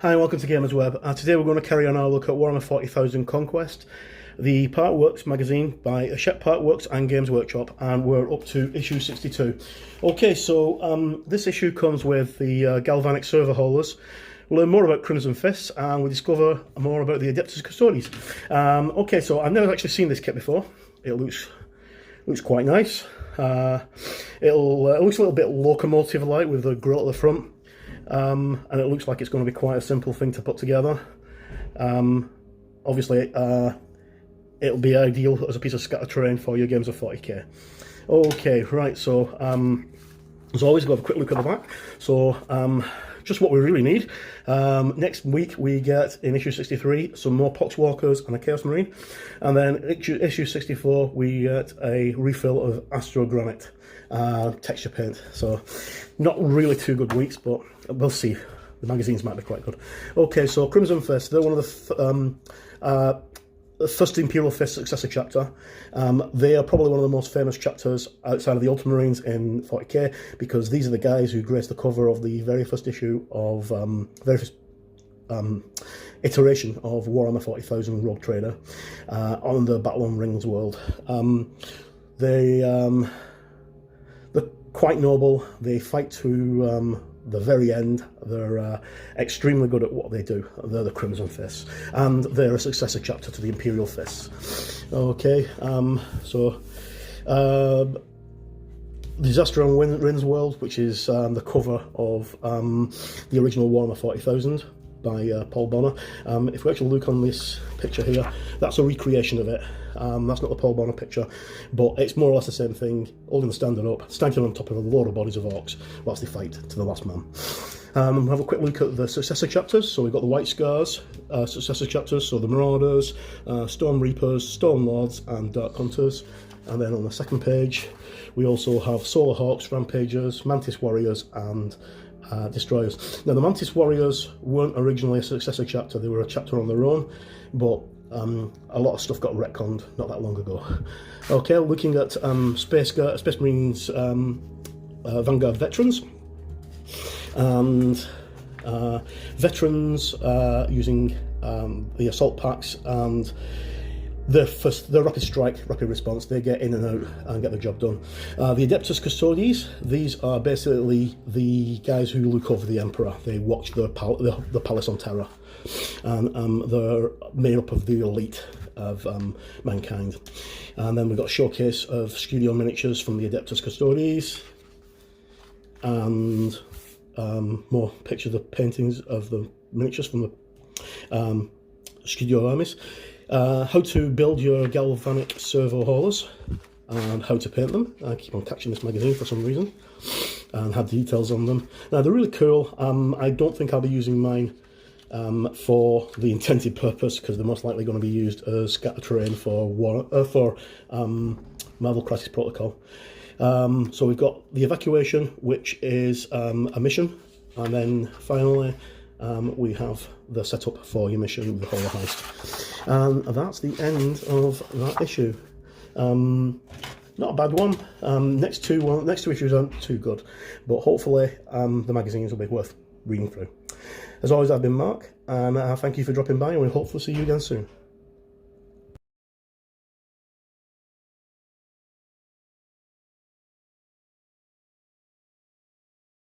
Hi and welcome to Gamers Web. Today we're going to carry on our look at Warhammer 40,000 Conquest, the Partworks magazine by Hachette Partworks and Games Workshop, and we're up to issue 62. Okay, so this issue comes with the Galvanic server haulers. We'll learn more about Crimson Fists and we discover more about the Adeptus Custodes. Okay, so I've never actually seen this kit before. It looks quite nice. It looks a little bit locomotive-like with the grill at the front. And it looks like it's going to be quite a simple thing to put together. Obviously, it'll be ideal as a piece of scatter terrain for your games of 40k. Okay, right, so as always, we'll have a quick look at the back. So, just what we really need. Next week we get, in issue 63, some more Poxwalkers and a Chaos Marine. And then issue 64 we get a refill of Astro Granite texture paint. So not really 2 good weeks, but we'll see. The magazines might be quite good. Okay, so Crimson Fist, they're one of the first Imperial Fist successor chapter. They are probably one of the most famous chapters outside of the Ultramarines in 40k, because these are the guys who graced the cover of the very first issue of very first iteration of Warhammer 40,000 Rogue Trader on the Battle on Rings world. They're quite noble. They fight to the very end. They're extremely good at what they do. They're the Crimson Fists, and they're a successor chapter to the Imperial Fists. Okay, so Disaster on Rins World, which is the cover of the original Warhammer 40,000 by Paul Bonner. If we actually look on this picture here, that's a recreation of it. That's not the Paul Bonner picture, but it's more or less the same thing, holding the standard up, standing on top of a load of bodies of orcs whilst they fight to the last man. We'll have a quick look at the successor chapters. So we've got the White Scars successor chapters, so the Marauders, Storm Reapers, Storm Lords and Dark Hunters. And then on the second page we also have Solar Hawks, Rampagers, Mantis Warriors and Destroyers. Now the Mantis Warriors weren't originally a successor chapter, they were a chapter on their own, but a lot of stuff got retconned not that long ago. Okay, looking at Space Marines Vanguard Veterans, and veterans using the assault packs and the rapid strike, rapid response. They get in and out and get the job done. The Adeptus Custodes, these are basically the guys who look over the Emperor. They watch the Palace on Terra, and they're made up of the elite of mankind. And then we've got a showcase of studio miniatures from the Adeptus Custodes, and more pictures of paintings of the miniatures from the studio armies. How to build your galvanic servo haulers and how to paint them. I keep on catching this magazine for some reason and have details on them. Now they're really cool. I don't think I'll be using mine for the intended purpose, because they're most likely going to be used as scatter terrain for Marvel Crisis Protocol. So we've got the evacuation, which is a mission, and then finally we have the setup for your mission, the Horror Heist. And that's the end of that issue. Not a bad one. Next two issues aren't too good, but hopefully the magazines will be worth reading through. As always, I've been Mark, and thank you for dropping by, and we'll hopefully see you again soon.